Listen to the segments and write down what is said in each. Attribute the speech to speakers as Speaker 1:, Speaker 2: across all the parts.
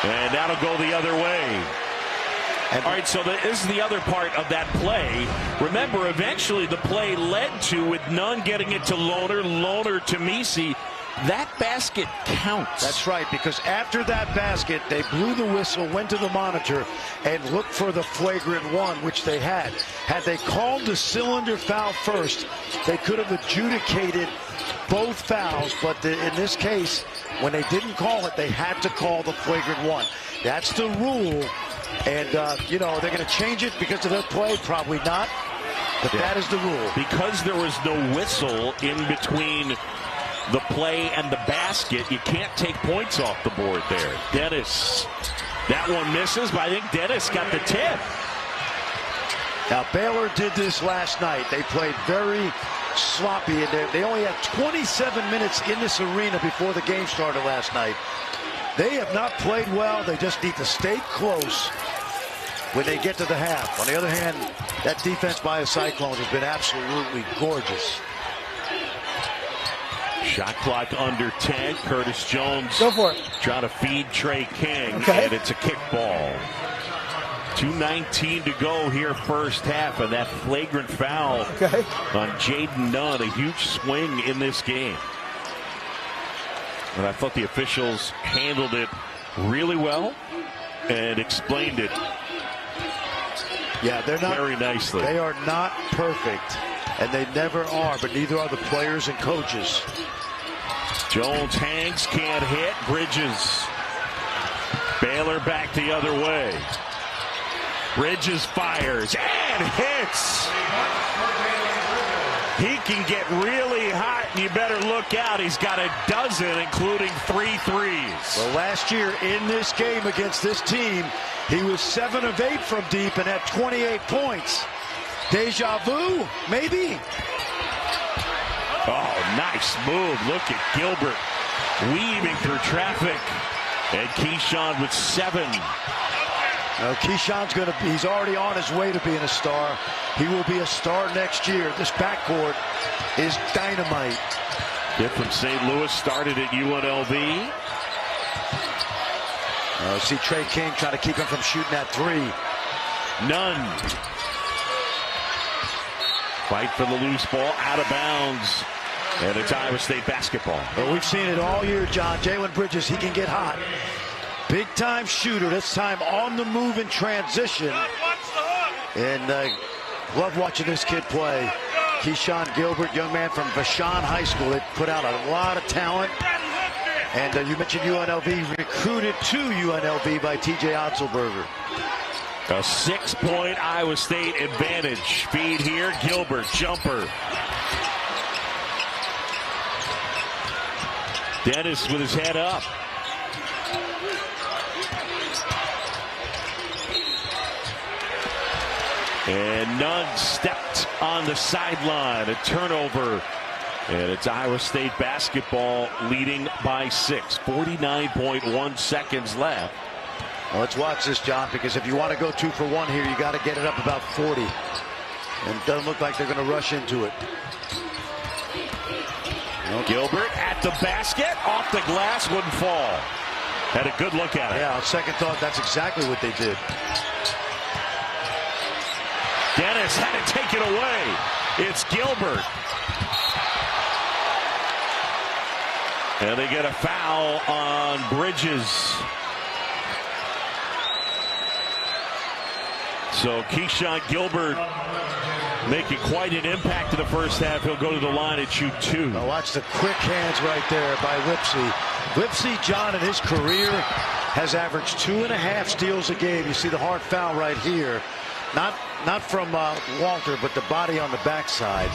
Speaker 1: And that'll go the other way. All right, so this is the other part of that play. Remember, eventually the play led to, with Nunn getting it to Lohner to Misi. That basket counts.
Speaker 2: That's right, because after that basket, they blew the whistle, went to the monitor, and looked for the flagrant one, which they had. Had they called the cylinder foul first, they could have adjudicated both fouls, but in this case, when they didn't call it, they had to call the flagrant one. That's the rule, and, you know, they're going to change it because of their play? Probably not, but that is the rule.
Speaker 1: Because there was no whistle in between the play and the basket, you can't take points off the board there. Dennis, that one misses, but I think Dennis got the tip.
Speaker 2: Now, Baylor did this last night. They played very sloppy in there. They only had 27 minutes in this arena before the game started last night. They have not played well. They just need to stay close when they get to the half. On the other hand, that defense by the Cyclones has been absolutely gorgeous.
Speaker 1: Shot clock under 10. Curtis Jones
Speaker 3: go for it,
Speaker 1: trying to feed Trey King,
Speaker 3: okay,
Speaker 1: and it's a kick ball. 2:19 to go here first half, and that flagrant foul on Jaden Nunn, a huge swing in this game. And I thought the officials handled it really well and explained it
Speaker 2: they're not
Speaker 1: very nicely.
Speaker 2: They are not perfect, and they never are, but neither are the players and coaches.
Speaker 1: Jones hangs, can't hit. Bridges. Baylor back the other way. Bridges fires and hits. He can get really hot, and you better look out. He's got a dozen, including 3 threes.
Speaker 2: Well, last year in this game against this team, he was 7 of 8 from deep and had 28 points. Deja vu, maybe?
Speaker 1: Oh, nice move. Look at Gilbert weaving through traffic. And Keyshawn with 7.
Speaker 2: Keyshawn's he's already on his way to being a star. He will be a star next year. This backcourt is dynamite.
Speaker 1: Kid from St. Louis, started at UNLV.
Speaker 2: See Trey King trying to keep him from shooting that 3.
Speaker 1: Nunn. Fight for the loose ball, out of bounds. And it's Iowa State basketball.
Speaker 2: Well, we've seen it all year, John. Jalen Bridges, he can get hot. Big time shooter, this time on the move in transition. And love watching this kid play. Keyshawn Gilbert, young man from Vashon High School. They put out a lot of talent. And you mentioned UNLV, recruited to UNLV by T.J. Otzelberger.
Speaker 1: A 6-point Iowa State advantage. Feed here, Gilbert, jumper. Dennis with his head up. And Nunn stepped on the sideline. A turnover. And it's Iowa State basketball leading by 6. 49.1 seconds left.
Speaker 2: Well, let's watch this, John, because if you want to go 2 for 1 here, you got to get it up about 40. And it doesn't look like they're going to rush into it.
Speaker 1: Gilbert at the basket, off the glass, wouldn't fall. Had a good look at it.
Speaker 2: Yeah, on second thought, that's exactly what they did.
Speaker 1: Dennis had to take it away. It's Gilbert. And they get a foul on Bridges. So Keyshawn Gilbert making quite an impact in the first half. He'll go to the line and shoot 2.
Speaker 2: Now watch the quick hands right there by Lipsey. Lipsey, John, in his career has averaged 2.5 steals a game. You see the hard foul right here. Not from Walter, but the body on the backside.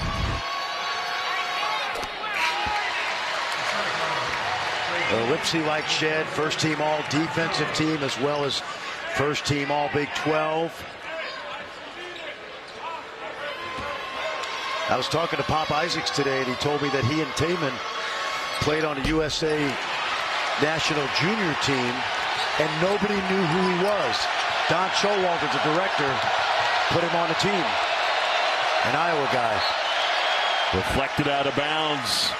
Speaker 2: Lipsey, like Shed, first team all defensive team as well as first team all Big 12. I was talking to Pop Isaacs today, and he told me that he and Taman played on a USA national junior team, and nobody knew who he was. Don Showalter, the director, put him on the team. An Iowa guy.
Speaker 1: Deflected out of bounds.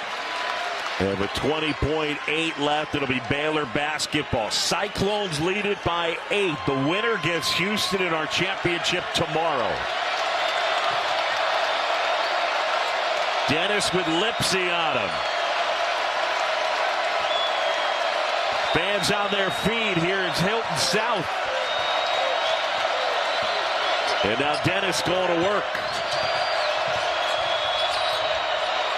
Speaker 1: And with 20.8 left, it'll be Baylor basketball. Cyclones lead it by 8. The winner gets Houston in our championship tomorrow. Dennis with Lipsy on him. Fans on their feet here in Hilton South. And now Dennis going to work.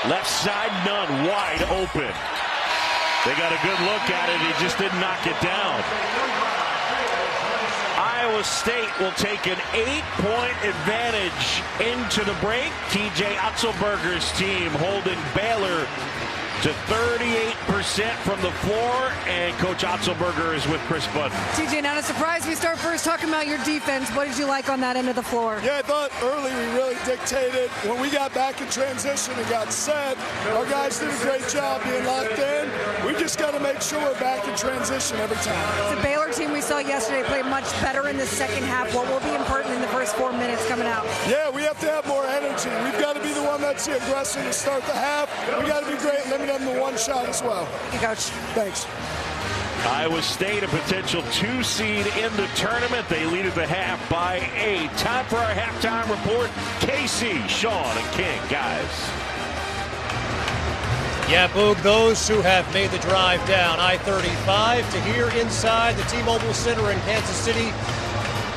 Speaker 1: Left side, none, wide open. They got a good look at it. He just didn't knock it down. Iowa State will take an 8-point advantage into the break. TJ Otzelberger's team holding Baylor to 38% from the floor, and Coach Otzelberger is with Chris Button.
Speaker 3: TJ, not a surprise. We start first talking about your defense. What did you like on that end of the floor?
Speaker 4: Yeah, I thought early we really dictated. When we got back in transition and got set, our guys did a great job being locked in. We just got to make sure we're back in transition every time.
Speaker 3: The Baylor team we saw yesterday played much better in the second half. What will be important in the first 4 minutes coming out?
Speaker 4: Yeah, we have to have more energy. We've got to be the one that's the aggressor to start the half. We got to be great, limiting them to one shot as well.
Speaker 3: Thank you, Coach.
Speaker 4: Thanks.
Speaker 1: Iowa State, a potential 2 seed in the tournament. They lead at the half by 8. Time for our halftime report. Casey, Sean, and King. Guys.
Speaker 5: Yeah, Boog, those who have made the drive down I-35 to here inside the T-Mobile Center in Kansas City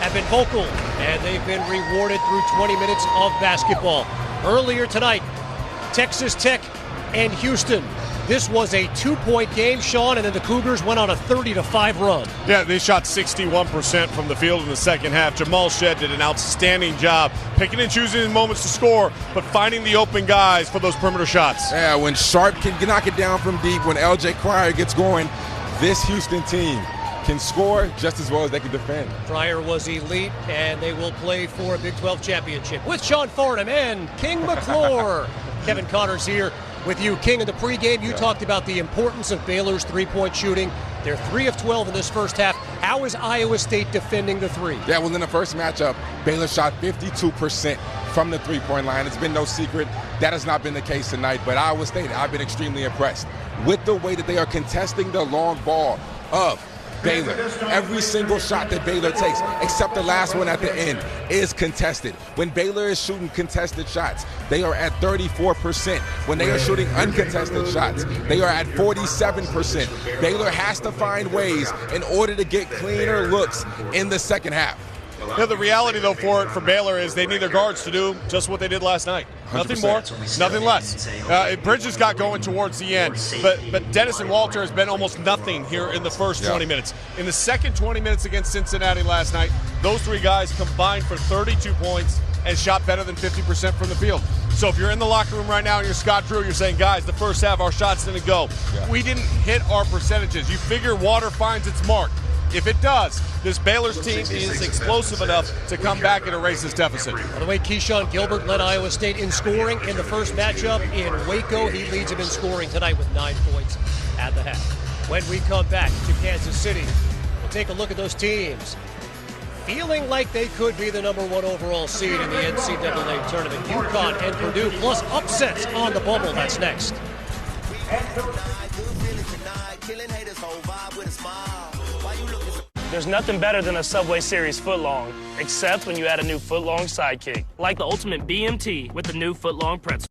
Speaker 5: have been vocal, and they've been rewarded through 20 minutes of basketball. Earlier tonight, Texas Tech and Houston. This was a 2-point game, Sean, and then the Cougars went on a 30-5 run.
Speaker 6: Yeah, they shot 61% from the field in the second half. Jamal Shedd did an outstanding job picking and choosing in moments to score, but finding the open guys for those perimeter shots.
Speaker 7: Yeah, when Sharp can knock it down from deep, when L.J. Cryer gets going, this Houston team can score just as well as they can defend.
Speaker 5: Cryer was elite, and they will play for a Big 12 championship with Sean Farnham and King McClure. Kevin Connors here with you. King, in the pregame, you talked about the importance of Baylor's three-point shooting. They're 3 of 12 in this first half. How is Iowa State defending the three?
Speaker 7: Yeah, well, in the first matchup, Baylor shot 52% from the three-point line. It's been no secret that has not been the case tonight, but Iowa State, I've been extremely impressed with the way that they are contesting the long ball of Baylor. Every single shot that Baylor takes, except the last one at the end, is contested. When Baylor is shooting contested shots, they are at 34%. When they are shooting uncontested shots, they are at 47%. Baylor has to find ways in order to get cleaner looks in the second half.
Speaker 6: Yeah, the reality, though, for Baylor is they need their guards to do just what they did last night. Nothing more, nothing less. Bridges got going towards the end, but Dennis and Walter has been almost nothing here in the first 20 minutes. In the second 20 minutes against Cincinnati last night, those 3 guys combined for 32 points and shot better than 50% from the field. So if you're in the locker room right now and you're Scott Drew, you're saying, guys, the first half, our shots didn't go. Yeah. We didn't hit our percentages. You figure water finds its mark. If it does, this Baylor's team is explosive enough to come back and erase this deficit.
Speaker 5: By the way, Keyshawn Gilbert led Iowa State in scoring in the first matchup in Waco. He leads him in scoring tonight with 9 points at the half. When we come back to Kansas City, we'll take a look at those teams feeling like they could be the #1 overall seed in the NCAA tournament. UConn and Purdue, plus upsets on the bubble. That's next.
Speaker 8: There's nothing better than a Subway Series footlong, except when you add a new footlong sidekick, like the ultimate BMT with the new footlong pretzel.